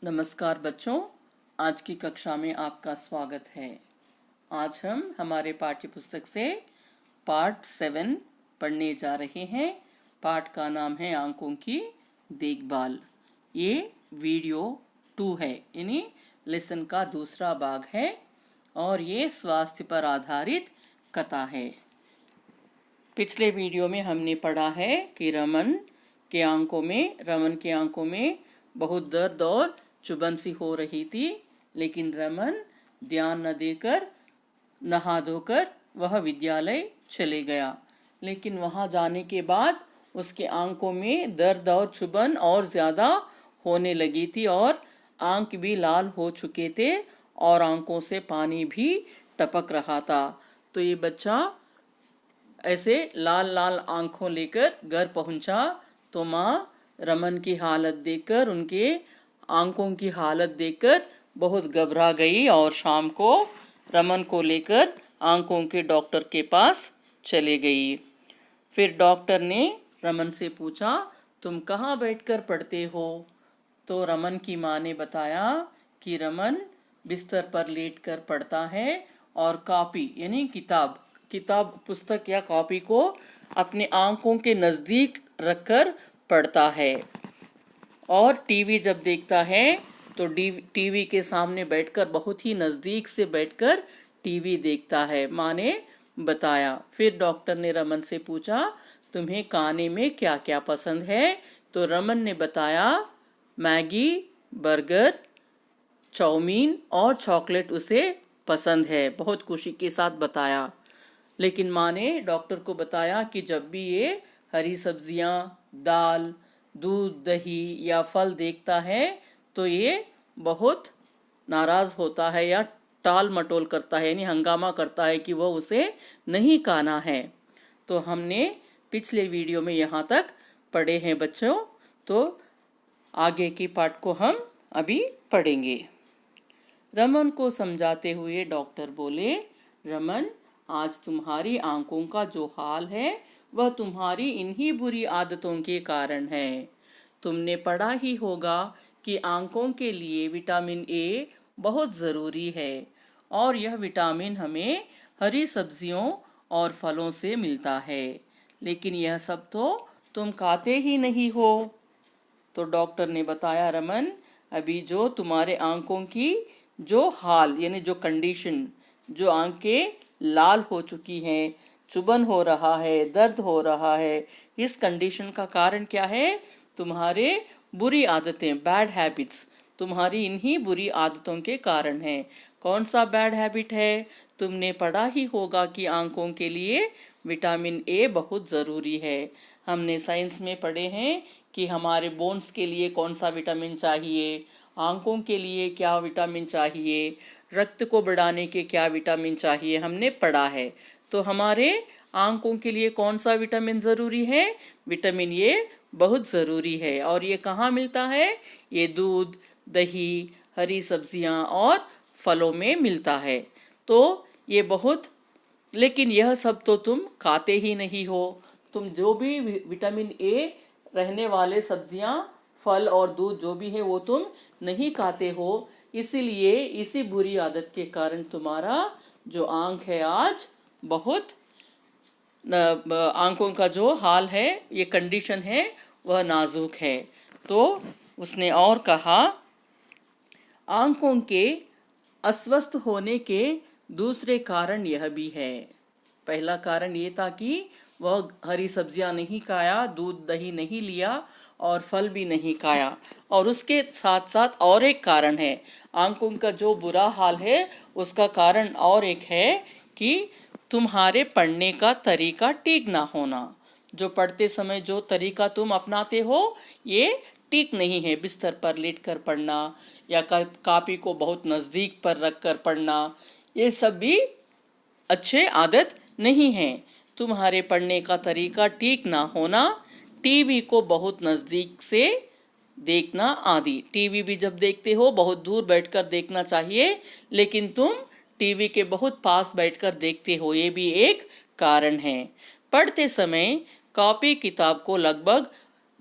नमस्कार बच्चों, आज की कक्षा में आपका स्वागत है। आज हम हमारे पाठ्य पुस्तक से पार्ट 7 पढ़ने जा रहे हैं। पाठ का नाम है आंखों की देखभाल। ये वीडियो 2 है, यानी लेसन का दूसरा भाग है और ये स्वास्थ्य पर आधारित कथा है। पिछले वीडियो में हमने पढ़ा है कि रमन के आंखों में बहुत दर्द और चुभन सी हो रही थी, लेकिन रमन ध्यान न देकर नहा धोकर वह विद्यालय चले गया। लेकिन वहां जाने के बाद उसके आंखों में दर्द और चुभन और ज्यादा होने लगी थी और आंख भी लाल हो चुके थे और आंखों से पानी भी टपक रहा था। तो ये बच्चा ऐसे लाल लाल आंखों लेकर घर पहुंचा तो माँ रमन की हालत देखकर, उनके आंखों की हालत देखकर बहुत घबरा गई और शाम को रमन को लेकर आंखों के डॉक्टर के पास चले गई। फिर डॉक्टर ने रमन से पूछा, तुम कहाँ बैठकर पढ़ते हो? तो रमन की माँ ने बताया कि रमन बिस्तर पर लेटकर पढ़ता है और कॉपी यानी किताब पुस्तक या कॉपी को अपने आंखों के नजदीक रखकर पढ़ता है और टीवी जब देखता है तो टीवी के सामने बैठकर बहुत ही नजदीक से बैठकर टीवी देखता है, माँ ने बताया। फिर डॉक्टर ने रमन से पूछा, तुम्हें खाने में क्या क्या पसंद है? तो रमन ने बताया मैगी, बर्गर, चाउमीन और चॉकलेट उसे पसंद है, बहुत खुशी के साथ बताया। लेकिन माँ ने डॉक्टर को बताया कि जब भी ये हरी सब्जियां, दाल, दूध, दही या फल देखता है तो ये बहुत नाराज होता है या टाल मटोल करता है, यानी हंगामा करता है कि वह उसे नहीं खाना है। तो हमने पिछले वीडियो में यहाँ तक पढ़े हैं बच्चों, तो आगे की पाठ को हम अभी पढ़ेंगे। रमन को समझाते हुए डॉक्टर बोले, रमन, आज तुम्हारी आंखों का जो हाल है वह तुम्हारी इन्हीं बुरी आदतों के कारण है। तुमने पढ़ा ही होगा कि आंखों के लिए विटामिन ए बहुत ज़रूरी है और यह विटामिन हमें हरी सब्जियों और फलों से मिलता है, लेकिन यह सब तो तुम खाते ही नहीं हो। तो डॉक्टर ने बताया, रमन, अभी जो तुम्हारे आंखों की जो हाल यानी जो कंडीशन, जो आंखें लाल हो चुकी हैं, चुभन हो रहा है, दर्द हो रहा है, इस कंडीशन का कारण क्या है? तुम्हारे बुरी आदतें, बैड हैबिट्स, तुम्हारी इन्हीं बुरी आदतों के कारण है। कौन सा बैड हैबिट है? तुमने पढ़ा ही होगा कि आंखों के लिए विटामिन ए बहुत ज़रूरी है। हमने साइंस में पढ़े हैं कि हमारे बोन्स के लिए कौन सा विटामिन चाहिए, आंखों के लिए क्या विटामिन चाहिए, रक्त को बढ़ाने के क्या विटामिन चाहिए, हमने पढ़ा है। तो हमारे आंखों के लिए कौन सा विटामिन ज़रूरी है? विटामिन ए बहुत ज़रूरी है। और ये कहाँ मिलता है? ये दूध, दही, हरी सब्जियां और फलों में मिलता है। तो ये बहुत, लेकिन यह सब तो तुम खाते ही नहीं हो। तुम जो भी विटामिन ए रहने वाले सब्जियां, फल और दूध जो भी है वो तुम नहीं खाते हो, इसीलिए इसी बुरी आदत के कारण तुम्हारा जो आंख है आज बहुत, आंखों का जो हाल है, ये कंडीशन है, वह नाजुक है। तो उसने और कहा, आंखों के अस्वस्थ होने के दूसरे कारण यह भी है। पहला कारण ये था कि वह हरी सब्जियां नहीं खाया, दूध दही नहीं लिया और फल भी नहीं खाया। और उसके साथ साथ और एक कारण है, आंखों का जो बुरा हाल है उसका कारण और एक है कि तुम्हारे पढ़ने का तरीका ठीक ना होना। जो पढ़ते समय जो तरीका तुम अपनाते हो ये ठीक नहीं है। बिस्तर पर लेटकर पढ़ना या कॉपी को बहुत नज़दीक पर रखकर पढ़ना, ये सब भी अच्छे आदत नहीं है। तुम्हारे पढ़ने का तरीका ठीक ना होना, टीवी को बहुत नज़दीक से देखना आदि। टीवी भी जब देखते हो बहुत दूर बैठकर देखना चाहिए, लेकिन तुम टीवी के बहुत पास बैठकर देखते हो, ये भी एक कारण है। पढ़ते समय कॉपी किताब को लगभग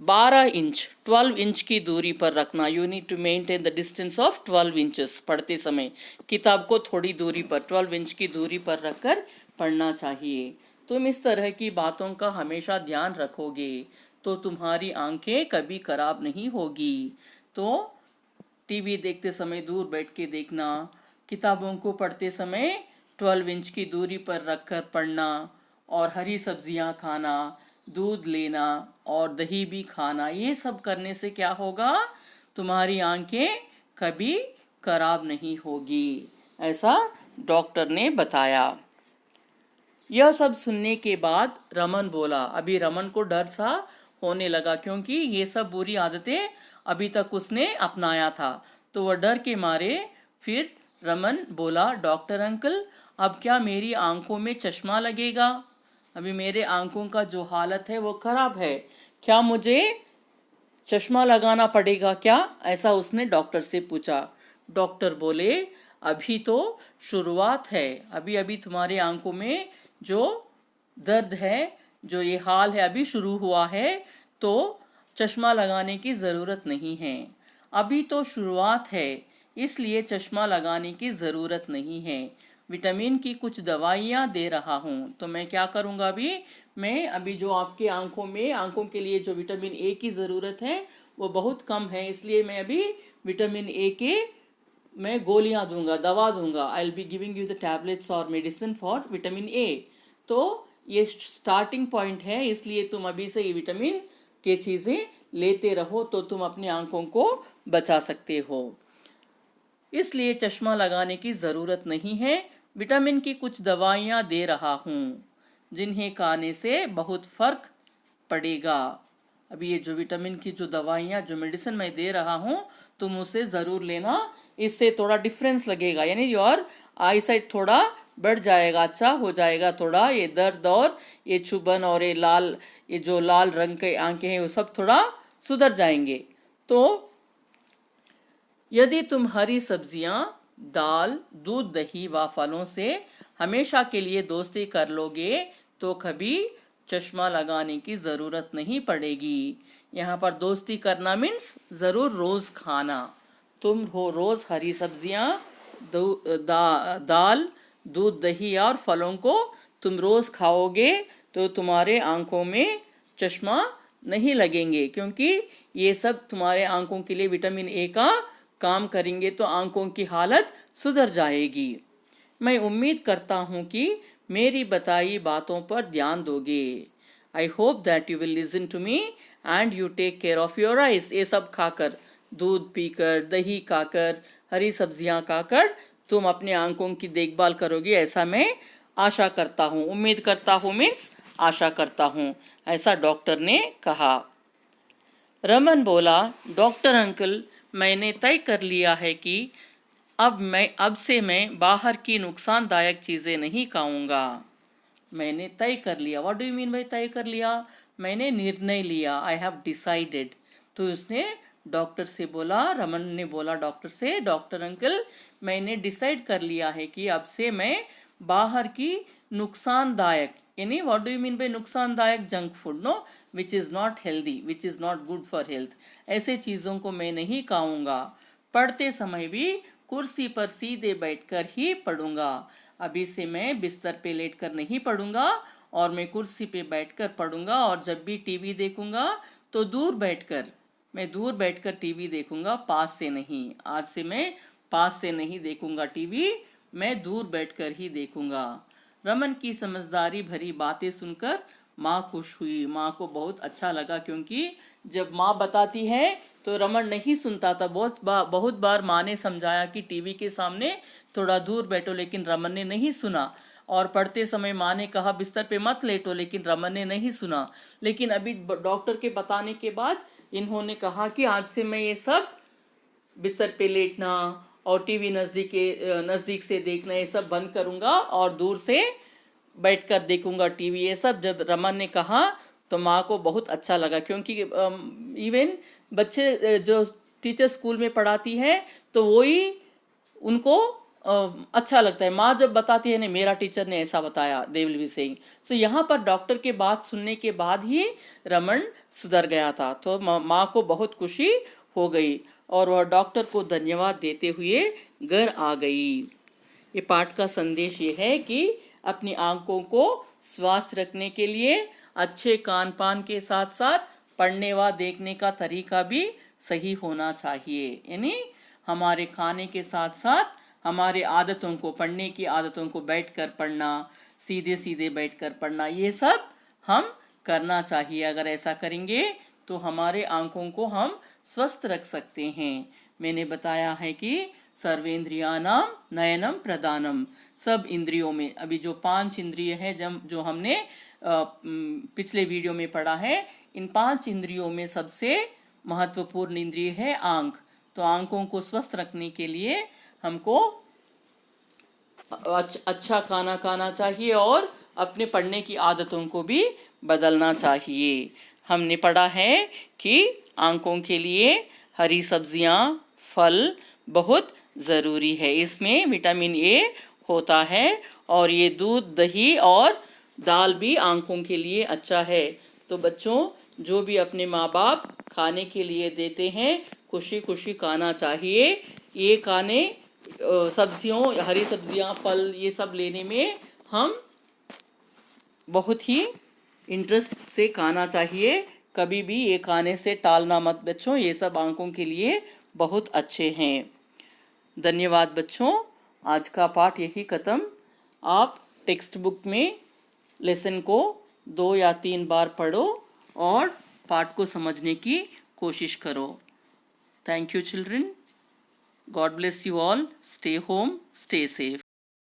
12 इंच 12 इंच की दूरी पर रखना। You need to maintain the distance of 12 inches. पढ़ते समय किताब को थोड़ी दूरी पर 12 इंच की दूरी पर रखकर पढ़ना चाहिए। तुम इस तरह की बातों का हमेशा ध्यान रखोगे तो तुम्हारी आंखें कभी खराब नहीं होगी। तो टीवी देखते समय दूर बैठ के देखना, किताबों को पढ़ते समय 12 इंच की दूरी पर रखकर पढ़ना, और हरी सब्जियां खाना, दूध लेना और दही भी खाना। ये सब करने से क्या होगा, तुम्हारी आंखें कभी खराब नहीं होगी, ऐसा डॉक्टर ने बताया। यह सब सुनने के बाद रमन बोला। अभी रमन को डर सा होने लगा क्योंकि ये सब बुरी आदतें अभी तक उसने अपनाया था। तो वह डर के मारे फिर रमन बोला, डॉक्टर अंकल अब क्या मेरी आंखों में चश्मा लगेगा? अभी मेरे आंखों का जो हालत है वो खराब है, क्या मुझे चश्मा लगाना पड़ेगा क्या? ऐसा उसने डॉक्टर से पूछा। डॉक्टर बोले, अभी तो शुरुआत है, अभी अभी तुम्हारे आंखों में जो दर्द है, जो ये हाल है अभी शुरू हुआ है, तो चश्मा लगाने की ज़रूरत नहीं है। अभी तो शुरुआत है, इसलिए चश्मा लगाने की ज़रूरत नहीं है। विटामिन की कुछ दवाइयाँ दे रहा हूँ। तो मैं क्या करूँगा मैं अभी जो आपके आंखों के लिए जो विटामिन ए की ज़रूरत है वो बहुत कम है, इसलिए मैं अभी विटामिन ए के मैं गोलियां दूंगा, दवा दूंगा। I will be giving you the tablets और मेडिसिन फॉर विटामिन ए। तो ये स्टार्टिंग पॉइंट है, इसलिए तुम अभी से ये विटामिन के चीज़ें लेते रहो तो तुम अपनी आंखों को बचा सकते हो। इसलिए चश्मा लगाने की ज़रूरत नहीं है। विटामिन की कुछ दवाइयाँ दे रहा हूँ जिन्हें खाने से बहुत फ़र्क पड़ेगा। अभी ये जो विटामिन की जो दवाइयाँ, जो मेडिसिन मैं दे रहा हूँ, तुम उसे ज़रूर लेना, इससे थोड़ा डिफरेंस लगेगा, यानी योर आई साइट थोड़ा बढ़ जाएगा, अच्छा हो जाएगा थोड़ा। ये दर्द और ये चुभन और ये जो लाल रंग के आंखें हैं वो सब थोड़ा सुधर जाएंगे। तो यदि तुम हरी सब्जियां, दाल, दूध, दही व फलों से हमेशा के लिए दोस्ती कर लोगे तो कभी चश्मा लगाने की ज़रूरत नहीं पड़ेगी। यहाँ पर दोस्ती करना मीन्स ज़रूर रोज़ खाना। तुम रोज़ हरी सब्जियाँ, दाल, दूध, दही और फलों को तुम रोज़ खाओगे तो तुम्हारे आंखों में चश्मा नहीं लगेंगे, क्योंकि ये सब तुम्हारे आंखों के लिए विटामिन ए का काम करेंगे तो आंखों की हालत सुधर जाएगी। मैं उम्मीद करता हूँ कि मेरी बताई बातों पर ध्यान दोगे। I hope that you will listen to me and you take care of your eyes. ये सब खाकर, दूध पीकर, दही खाकर, हरी सब्जियां खाकर तुम अपने आंखों की देखभाल करोगे, ऐसा मैं आशा करता हूँ। उम्मीद करता हूँ मीन्स आशा करता हूँ, ऐसा डॉक्टर ने कहा। रमन बोला, डॉक्टर अंकल मैंने तय कर लिया है कि अब से मैं बाहर की नुकसानदायक चीज़ें नहीं खाऊंगा। मैंने तय कर लिया, what do you mean bye तय कर लिया? मैंने निर्णय लिया, आई हैव डिसाइडेड। तो उसने डॉक्टर से बोला, रमन ने बोला डॉक्टर से, डॉक्टर अंकल मैंने डिसाइड कर लिया है कि अब से मैं बाहर की नुकसानदायक, यानी what do you mean by नुकसानदायक? Junk food, no, which is not healthy, which is not good for health, ऐसे चीज़ों को मैं नहीं खाऊंगा। पढ़ते समय भी कुर्सी पर सीधे बैठकर ही पढ़ूंगा। अभी से मैं बिस्तर पे लेटकर नहीं पढ़ूंगा और मैं कुर्सी पे बैठकर पढ़ूंगा, और जब भी टीवी देखूंगा तो मैं दूर बैठकर टीवी देखूंगा, पास से नहीं। आज से मैं पास से नहीं देखूंगा टीवी, मैं दूर बैठकर ही देखूंगा। रमन की समझदारी भरी बातें सुनकर माँ खुश हुई। माँ को बहुत अच्छा लगा, क्योंकि जब माँ बताती है तो रमन नहीं सुनता था। बहुत बार माँ ने समझाया कि टीवी के सामने थोड़ा दूर बैठो, लेकिन रमन ने नहीं सुना। और पढ़ते समय माँ ने कहा बिस्तर पे मत लेटो, लेकिन रमन ने नहीं सुना। लेकिन अभी डॉक्टर के बताने के बाद इन्होंने कहा कि आज से मैं ये सब बिस्तर पे लेटना और टीवी नज़दीक से देखना ये सब बंद करूँगा और दूर से बैठकर देखूंगा टीवी। ये सब जब रमन ने कहा तो माँ को बहुत अच्छा लगा, क्योंकि इवन बच्चे जो टीचर स्कूल में पढ़ाती है तो वही उनको अच्छा लगता है। माँ जब बताती है ना, मेरा टीचर ने ऐसा बताया, दे विल बी सेइंग। सो यहाँ पर डॉक्टर के बात सुनने के बाद ही रमन सुधर गया था, तो माँ को बहुत खुशी हो गई और वह डॉक्टर को धन्यवाद देते हुए घर आ गई। ये पाठ का संदेश ये है कि अपनी आंखों को स्वस्थ रखने के लिए अच्छे खान पान के साथ साथ पढ़ने व देखने का तरीका भी सही होना चाहिए। यानी हमारे खाने के साथ साथ हमारे आदतों को, पढ़ने की आदतों को, बैठकर पढ़ना, सीधे सीधे बैठकर पढ़ना, ये सब हम करना चाहिए। अगर ऐसा करेंगे तो हमारे आंखों को हम स्वस्थ रख सकते हैं। मैंने बताया है कि सर्वेंद्रियानाम नयनम प्रदानम, सब इंद्रियों में, अभी जो 5 इंद्रिय है जो हमने पिछले वीडियो में पढ़ा है, इन 5 इंद्रियों में सबसे महत्वपूर्ण इंद्रिय है आंख। तो आंखों को स्वस्थ रखने के लिए हमको अच्छा खाना खाना चाहिए और अपने पढ़ने की आदतों को भी बदलना चाहिए। हमने पढ़ा है कि आंखों के लिए हरी सब्जियां, फल बहुत ज़रूरी है। इसमें विटामिन ए होता है और ये दूध, दही और दाल भी आंखों के लिए अच्छा है। तो बच्चों, जो भी अपने माँ बाप खाने के लिए देते हैं, खुशी खुशी खाना चाहिए। ये खाने, सब्जियों, हरी सब्जियां, फल, ये सब लेने में हम बहुत ही इंटरेस्ट से खाना चाहिए। कभी भी ये खाने से टालना मत बच्चों, ये सब आंखों के लिए बहुत अच्छे हैं। धन्यवाद बच्चों, आज का पाठ यही ख़त्म। आप टेक्स्ट बुक में लेसन को 2 या 3 बार पढ़ो और पाठ को समझने की कोशिश करो। Thank you children. God bless you all. Stay home, stay safe.